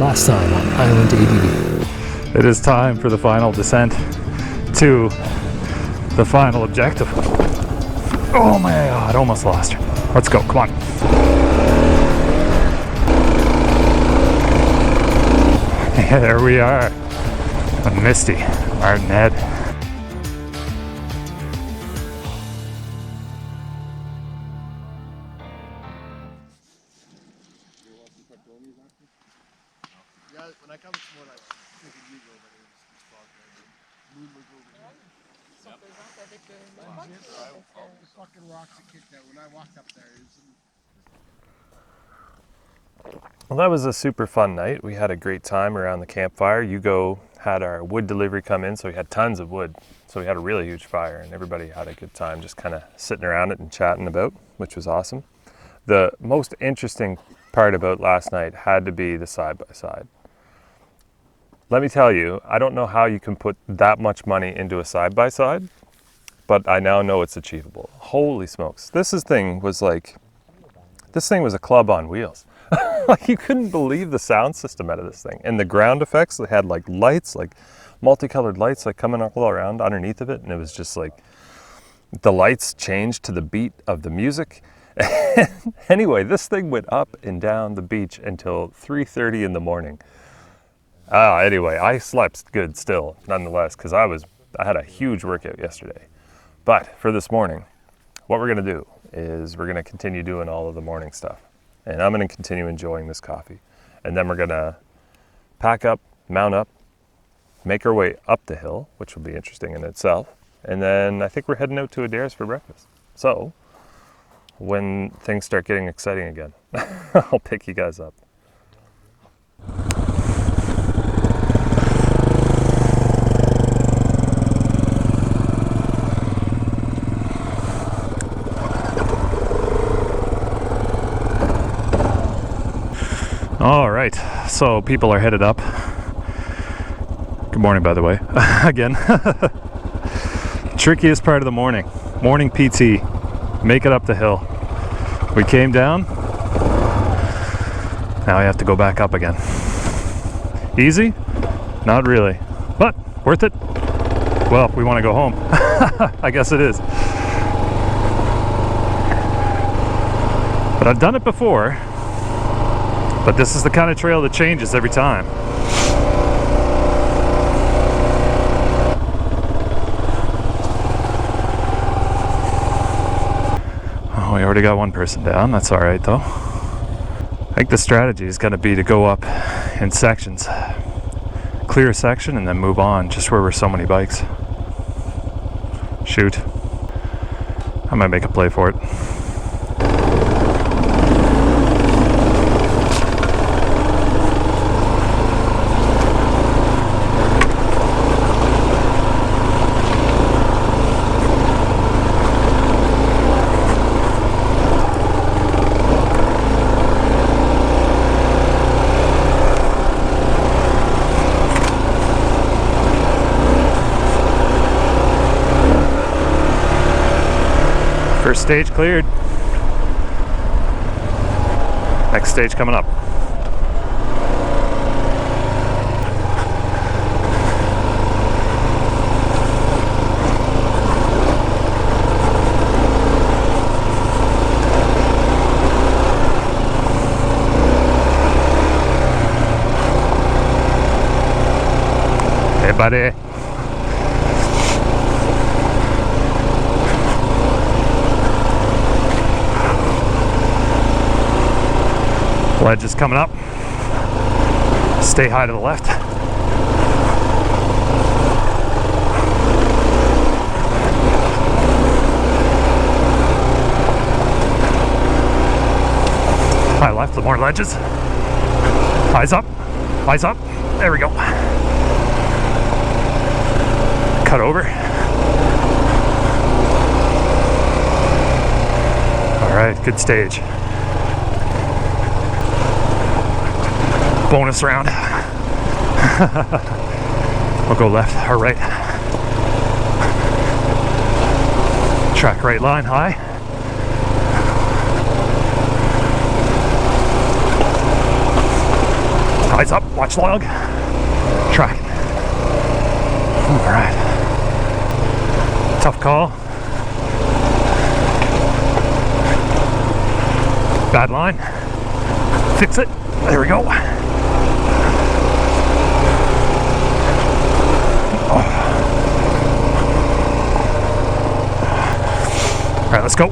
Last time on Island ADV. It is time for the final descent to the final objective. Oh my god, almost lost her. Let's go, come on. Yeah, there we are. A misty Martinhead. Yeah, when I come this morning, I figured you go, but it was fog. The moon was over here. The fucking rocks that kicked out when I walked up there. Well, that was a super fun night. We had a great time around the campfire. Hugo had our wood delivery come in, so we had tons of wood. So we had a really huge fire, and everybody had a good time just kind of sitting around it and chatting about, which was awesome. The most interesting part about last night had to be the side-by-side. Let me tell you, I don't know how you can put that much money into a side-by-side, but I now know it's achievable. Holy smokes. This thing was a club on wheels. Like, you couldn't believe the sound system out of this thing. And the ground effects, they had like lights, like multicolored lights like coming all around underneath of it. And it was just like, the lights changed to the beat of the music. Anyway, this thing went up and down the beach until 3:30 in the morning. Anyway, I slept good still, nonetheless, because I had a huge workout yesterday. But for this morning, what we're gonna do is we're gonna continue doing all of the morning stuff. And I'm gonna continue enjoying this coffee. And then we're gonna pack up, mount up, make our way up the hill, which will be interesting in itself. And then I think we're heading out to Adair's for breakfast. So when things start getting exciting again, I'll pick you guys up. All right, so people are headed up. Good morning, by the way, again. Trickiest part of the morning PT, make it up the hill. We came down, now I have to go back up again. Easy? Not really, but worth it? Well, if we want to go home, I guess it is. But I've done it before. But this is the kind of trail that changes every time. Oh, we already got one person down. That's all right, though. I think the strategy is going to be to go up in sections. Clear a section and then move on, just where we're so many bikes. Shoot. I might make a play for it. First stage cleared. Next stage coming up. Hey, buddy. Ledge is coming up. Stay high to the left. High left, the more ledges. Eyes up, eyes up. There we go. Cut over. All right, good stage. Bonus round. We'll go left or right. Track right line high. Eyes up, watch log. Tracking. Alright. Tough call. Bad line. Fix it. There we go. Alright, let's go.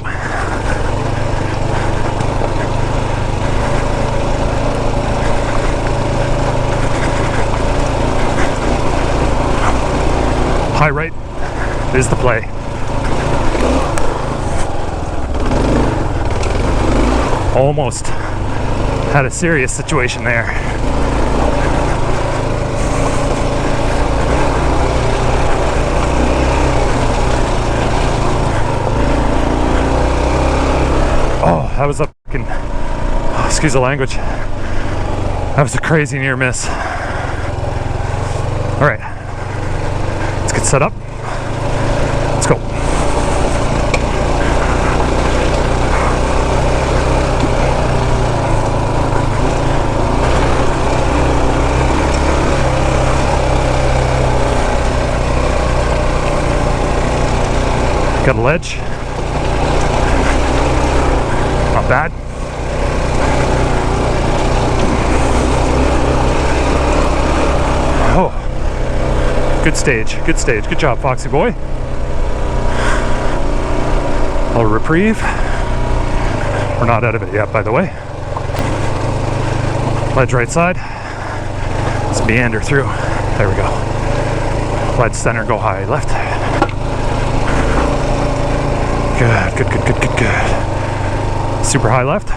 High right is the play. Almost had a serious situation there. Oh, that was a fucking, excuse the language. That was a crazy near miss. All right. Let's get set up. Let's go. Got a ledge. Not bad. Oh. Good stage, good stage. Good job, Foxy boy. A little reprieve. We're not out of it yet, by the way. Ledge right side. Let's meander through. There we go. Ledge center, go high left. Good, good, good, good, good, good. Super high left.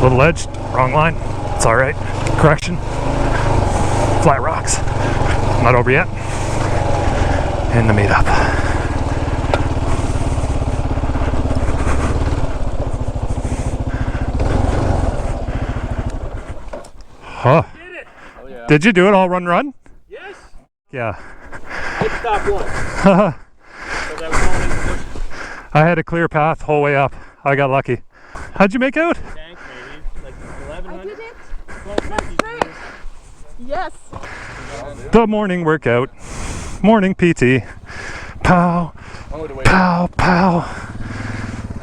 Little ledge, wrong line. It's all right. Correction. Flat rocks. Not over yet. And the meet up. Huh. Did it! Oh, yeah. Did you do it all run? Yes! Yeah. Hit stop one. Because I was going in the bush I had a clear path whole way up. I got lucky. How'd you make out? tank, maybe. Like I 1100? did it. 1250. Yes. The morning workout. Morning PT. Pow. Pow, pow.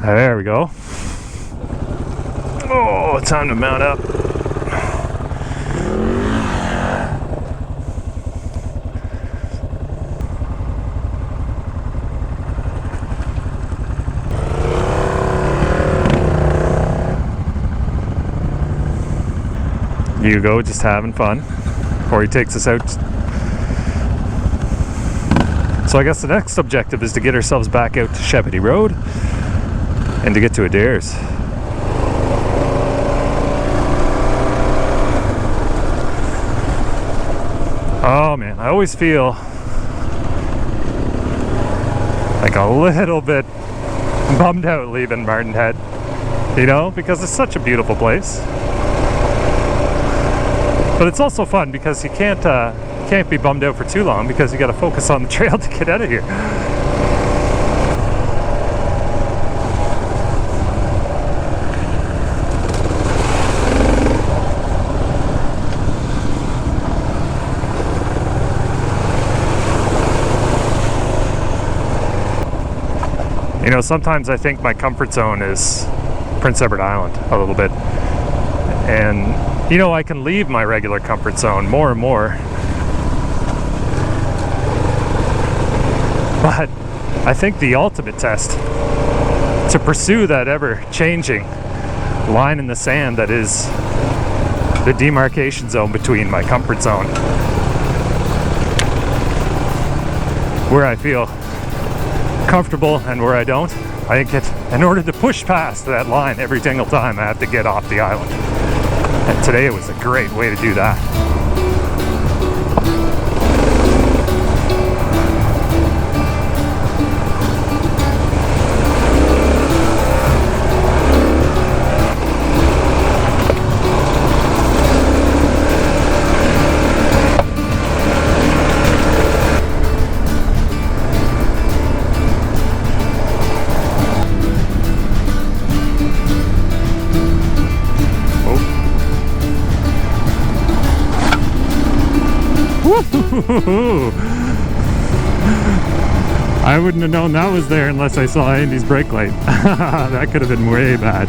There we go. Oh, time to mount up. Hugo just having fun, or he takes us out. So I guess the next objective is to get ourselves back out to Shepity Road and to get to Adair's. Oh man, I always feel like a little bit bummed out leaving Martin Head, you know, because it's such a beautiful place. But it's also fun because you can't be bummed out for too long because you got to focus on the trail to get out of here. You know, sometimes I think my comfort zone is Prince Edward Island a little bit. And, you know, I can leave my regular comfort zone more and more. But I think the ultimate test to pursue that ever-changing line in the sand that is the demarcation zone between my comfort zone, where I feel comfortable and where I don't. I think in order to push past that line every single time, I have to get off the island. And today it was a great way to do that. I wouldn't have known that was there unless I saw Andy's brake light. That could have been way bad.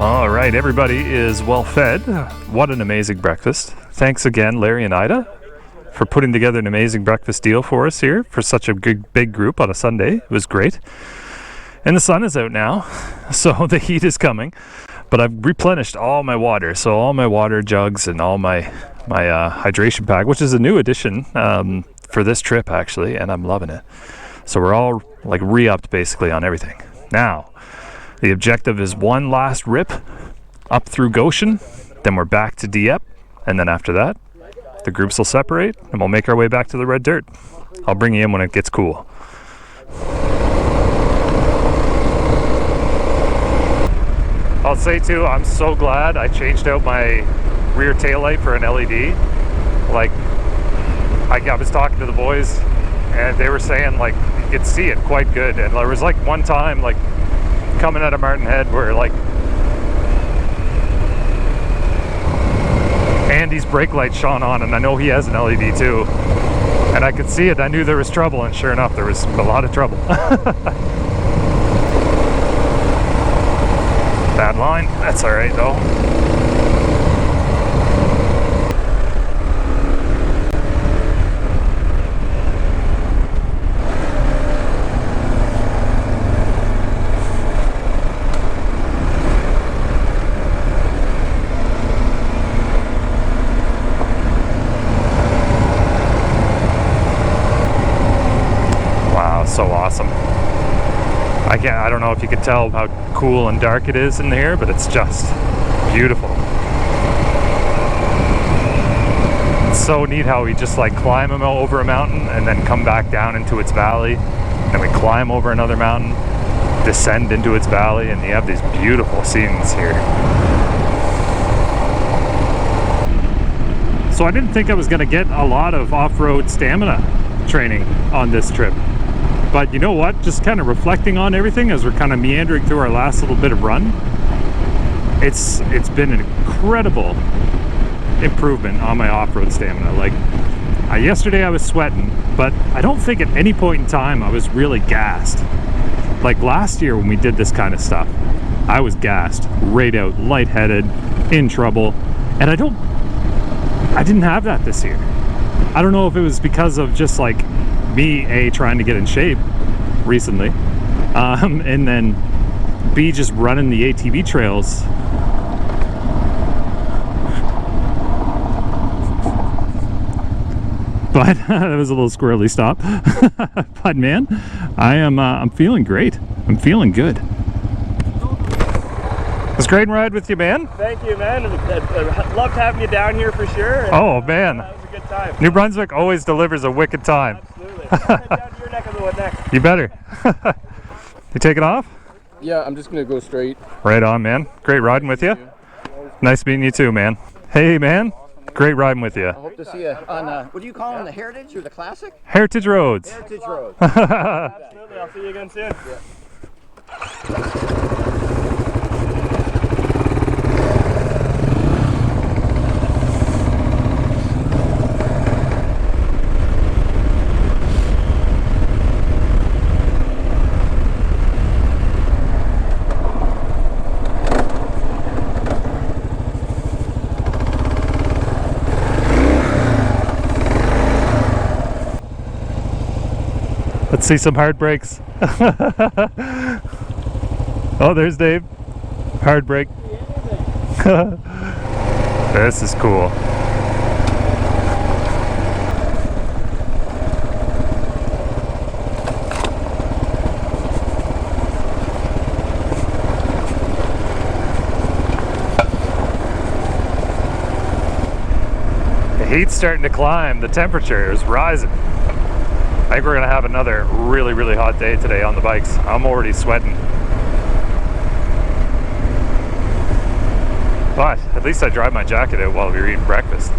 All right, everybody is well fed. What an amazing breakfast. Thanks again, Larry and Ida, for putting together an amazing breakfast deal for us here for such a big group on a Sunday. It was great. And the sun is out now, so the heat is coming. But I've replenished all my water, so all my water jugs and all my hydration pack, which is a new addition for this trip, actually, and I'm loving it. So we're all like re-upped basically on everything. Now, the objective is one last rip up through Goshen, then we're back to Dieppe, and then after that, the groups will separate and we'll make our way back to the red dirt. I'll bring you in when it gets cool. I'll say too, I'm so glad I changed out my rear taillight for an LED. Like, I was talking to the boys and they were saying like you could see it quite good, and there was like one time like coming out of Martin Head where like Andy's brake light shone on, and I know he has an LED too, and I could see it. I knew there was trouble, and sure enough there was a lot of trouble. Bad line, that's alright though. So awesome. I don't know if you could tell how cool and dark it is in here, but it's just beautiful. It's so neat how we just like climb over a mountain and then come back down into its valley, and we climb over another mountain, descend into its valley, and you have these beautiful scenes here. So I didn't think I was going to get a lot of off-road stamina training on this trip. But you know what, just kind of reflecting on everything as we're kind of meandering through our last little bit of run, it's been an incredible improvement on my off-road stamina. Like, yesterday I was sweating, but I don't think at any point in time I was really gassed. Like last year when we did this kind of stuff, I was gassed, right out, lightheaded, in trouble, and I didn't have that this year. I don't know if it was because of just like me, trying to get in shape recently, and then B, just running the ATV trails. But that was a little squirrely stop. But man, I'm feeling great. I'm feeling good. It was great ride with you, man. Thank you, man. I loved having you down here for sure. And, oh man, that was a good time. New Brunswick always delivers a wicked time. Absolutely. Head down to your neck of the wood next. You better. You taking off? Yeah, I'm just gonna go straight. Right on, man. Great riding with you. Nice meeting you too, man. Hey, man. Great riding with you. I hope to see you on, what do you call them, the Heritage or the Classic? Heritage Roads. Heritage Road. Absolutely. I'll see you again soon. Yeah. Let's see some hard brakes. Oh, there's Dave. Hard brake. This is cool. heat's starting to climb. The temperature is rising. I think we're gonna have another really, really hot day today on the bikes. I'm already sweating. But at least I dried my jacket out while we were eating breakfast.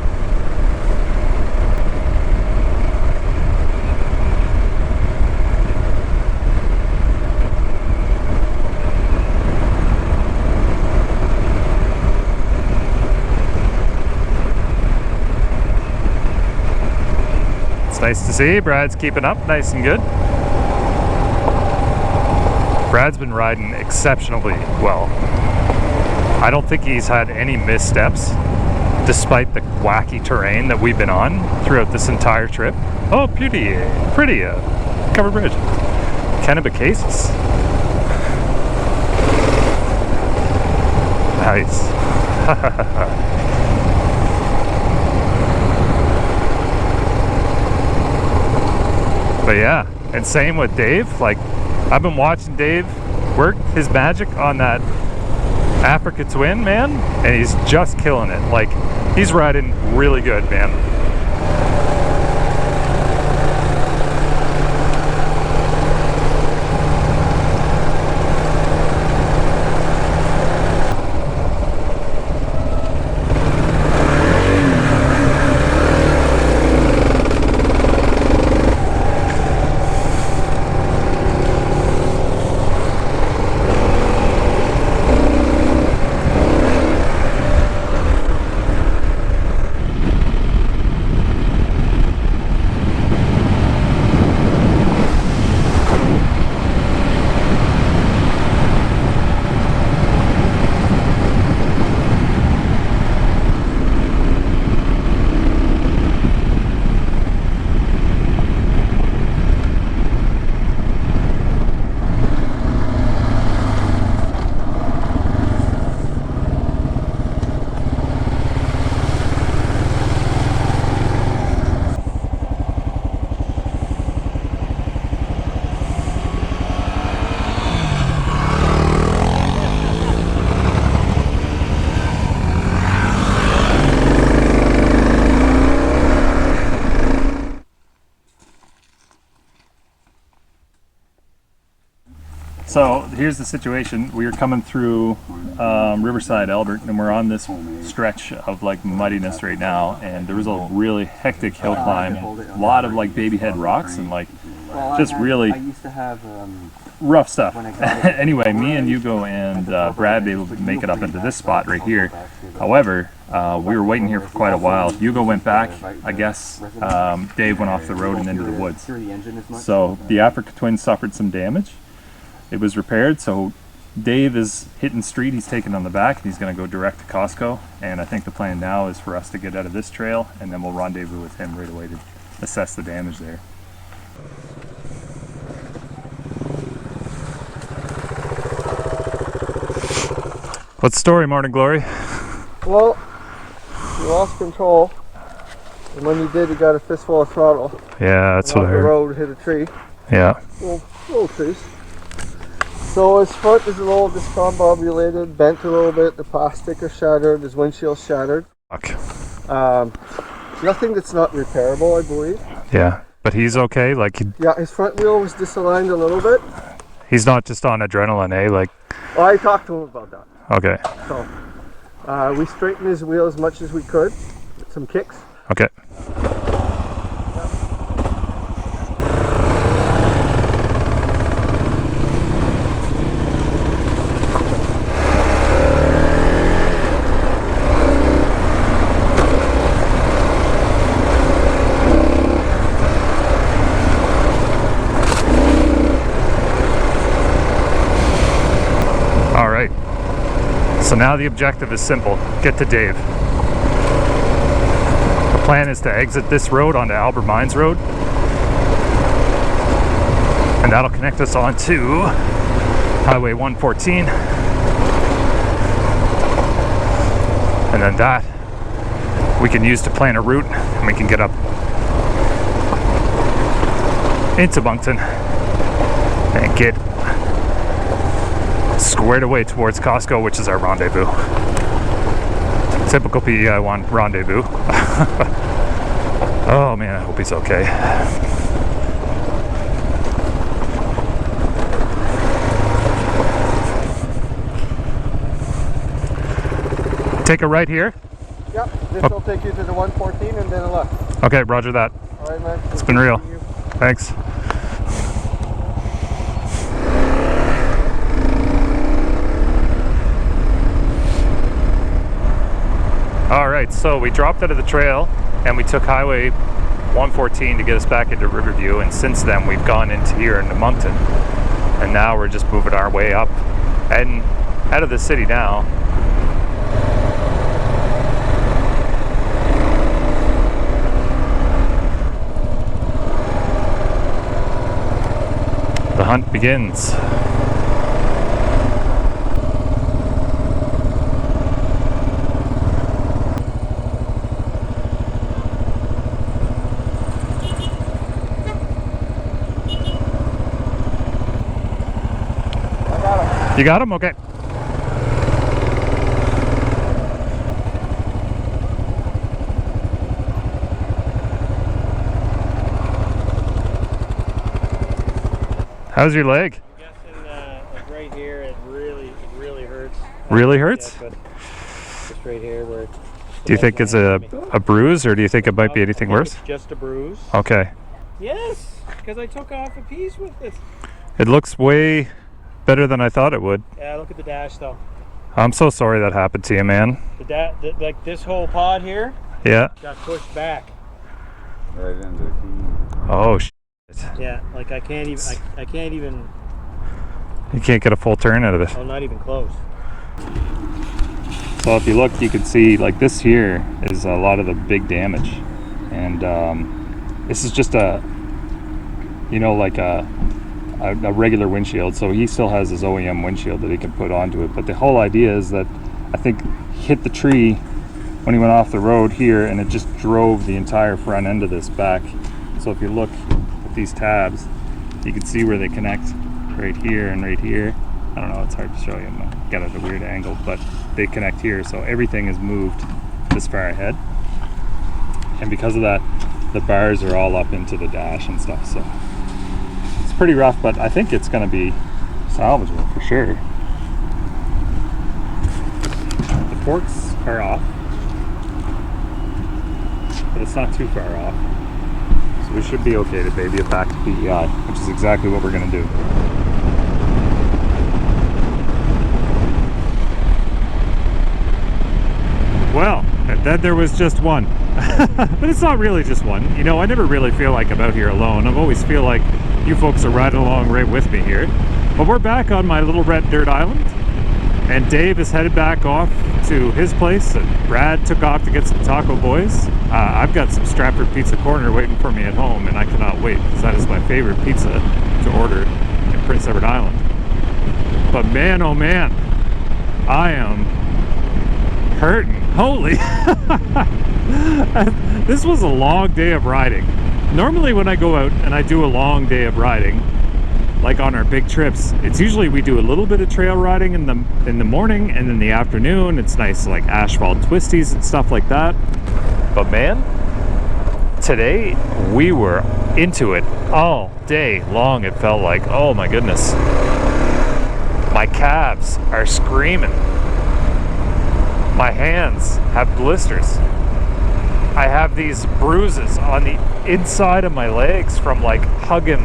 It's nice to see Brad's keeping up nice and good. Brad's been riding exceptionally well. I don't think he's had any missteps despite the wacky terrain that we've been on throughout this entire trip. Oh, pretty covered bridge. Kennebecasis. Nice. But yeah, and same with Dave. Like, I've been watching Dave work his magic on that Africa Twin, man, and he's just killing it. Like, he's riding really good, man. So here's the situation. We are coming through Riverside, Albert, and we're on this stretch of like muddiness right now, and there was a really hectic hill climb, a lot of like baby head rocks and like just really rough stuff. Anyway, me and Hugo and Brad were able to make it up into this spot right here. However, we were waiting here for quite a while. Hugo went back. I guess Dave went off the road and into the woods. So the Africa Twin suffered some damage. It was repaired, so Dave is hitting street. He's taking on the back, and he's going to go direct to Costco. And I think the plan now is for us to get out of this trail, and then we'll rendezvous with him right away to assess the damage there. What's the story, Morning Glory? Well, you lost control, and when you did, you got a fistful of throttle. Yeah, that's what I The heard. road hit a tree. Yeah. Little trees. So his foot is a little discombobulated, bent a little bit. The plastic is shattered. His windshield's shattered. Fuck. Nothing that's not repairable, I believe. Yeah, but he's okay. Like, Yeah, his front wheel was disaligned a little bit. he's not just on adrenaline, eh? Like, Well, I talked to him about that. okay, So we straightened his wheel as much as we could with some kicks. okay. All right. So now the objective is simple. Get to Dave. The plan is to exit this road onto Albert Mines Road. And that'll connect us onto Highway 114. And then that we can use to plan a route, and we can get up into Moncton and get squared away towards Costco, which is our rendezvous. Typical PEI1 rendezvous. Oh man, I hope he's okay. Take a right here? Yep, this will take you to the 114 and then a left. Okay, roger that. All right, man. It's been real. Thanks. All right, so we dropped out of the trail and we took Highway 114 to get us back into Riverview, and since then we've gone into here into Moncton, and now we're just moving our way up and out of the city now. The hunt begins. You got him? Okay. How's your leg? I'm guessing like right here, it really hurts. Really hurts? Yeah, but just right here where. Do you think it's a bruise, or do you think it might be anything worse? It's just a bruise. Okay. Yes, because I took off a piece with it. It looks way better than I thought it would. Yeah, look at the dash though. I'm so sorry that happened to you, man. Like this whole pod here Yeah. got pushed back. Right into the key. Oh, shit. Yeah, like I can't even. You can't get a full turn out of it. Oh, not even close. So if you look, you can see like this here is a lot of the big damage, and this is just a, you know, like a regular windshield. So he still has his OEM windshield that he can put onto it. But the whole idea is that I think he hit the tree when he went off the road here, and it just drove the entire front end of this back. So if you look at these tabs, you can see where they connect right here and right here. I don't know, it's hard to show you. I'm got it at a weird angle, but they connect here. So everything is moved this far ahead. And because of that, the bars are all up into the dash and stuff. So it's pretty rough, but I think it's going to be salvageable for sure. The forks are off, but it's not too far off. So we should be okay to baby it back to PEI, which is exactly what we're going to do. Well, and then there was just one. But it's not really just one. You know, I never really feel like I'm out here alone. I always feel like you folks are riding along right with me here. But we're back on my little red dirt island, and Dave is headed back off to his place, and Brad took off to get some Taco Boys. I've got some Stratford Pizza Corner waiting for me at home, and I cannot wait, because that is my favorite pizza to order in Prince Edward Island. But man, oh man, I am hurting. Holy. This was a long day of riding. Normally when I go out and I do a long day of riding, like on our big trips, it's usually we do a little bit of trail riding in the morning, and in the afternoon it's nice like asphalt twisties and stuff like that. But man, today we were into it all day long. It felt like, oh my goodness, my calves are screaming. My hands have blisters. I have these bruises on the inside of my legs from like hugging,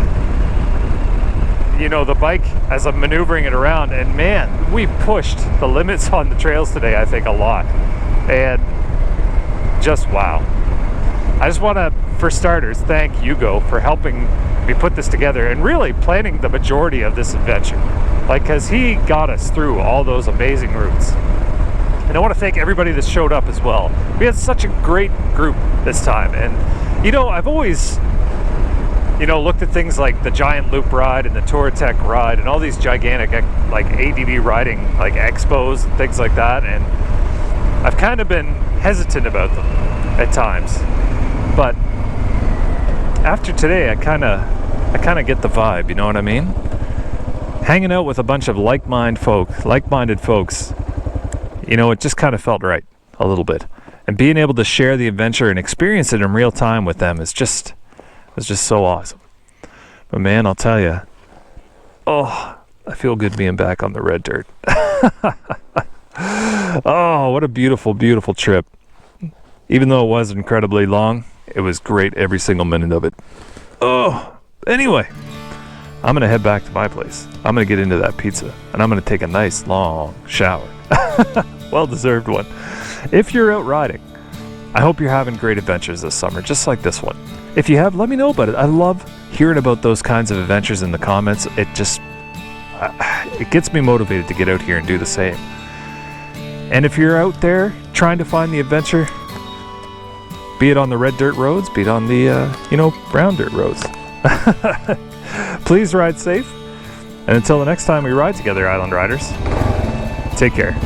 you know, the bike as I'm maneuvering it around. And man, we pushed the limits on the trails today, I think, a lot. And just wow. I just want to, for starters, thank Hugo for helping me put this together and really planning the majority of this adventure. Like, because he got us through all those amazing routes. And I want to thank everybody that showed up as well. We had such a great group this time. And, you know, I've always, you know, looked at things like the Giant Loop ride and the Touratech ride and all these gigantic, like, ADV riding, like, expos and things like that. And I've kind of been hesitant about them at times. But after today, I kind of get the vibe, you know what I mean? Hanging out with a bunch of like-minded folks, you know, it just kind of felt right a little bit. And being able to share the adventure and experience it in real time with them was just so awesome. But man, I'll tell you, oh, I feel good being back on the red dirt. Oh, what a beautiful, beautiful trip. Even though it was incredibly long, it was great every single minute of it. Oh, anyway, I'm going to head back to my place. I'm going to get into that pizza, and I'm going to take a nice, long shower. Well-deserved one. If you're out riding, I hope you're having great adventures this summer, just like this one. If you have, let me know about it. I love hearing about those kinds of adventures in the comments. It just, it gets me motivated to get out here and do the same. And if you're out there trying to find the adventure, be it on the red dirt roads, be it on the, brown dirt roads, please ride safe. And until the next time we ride together, Island Riders, take care.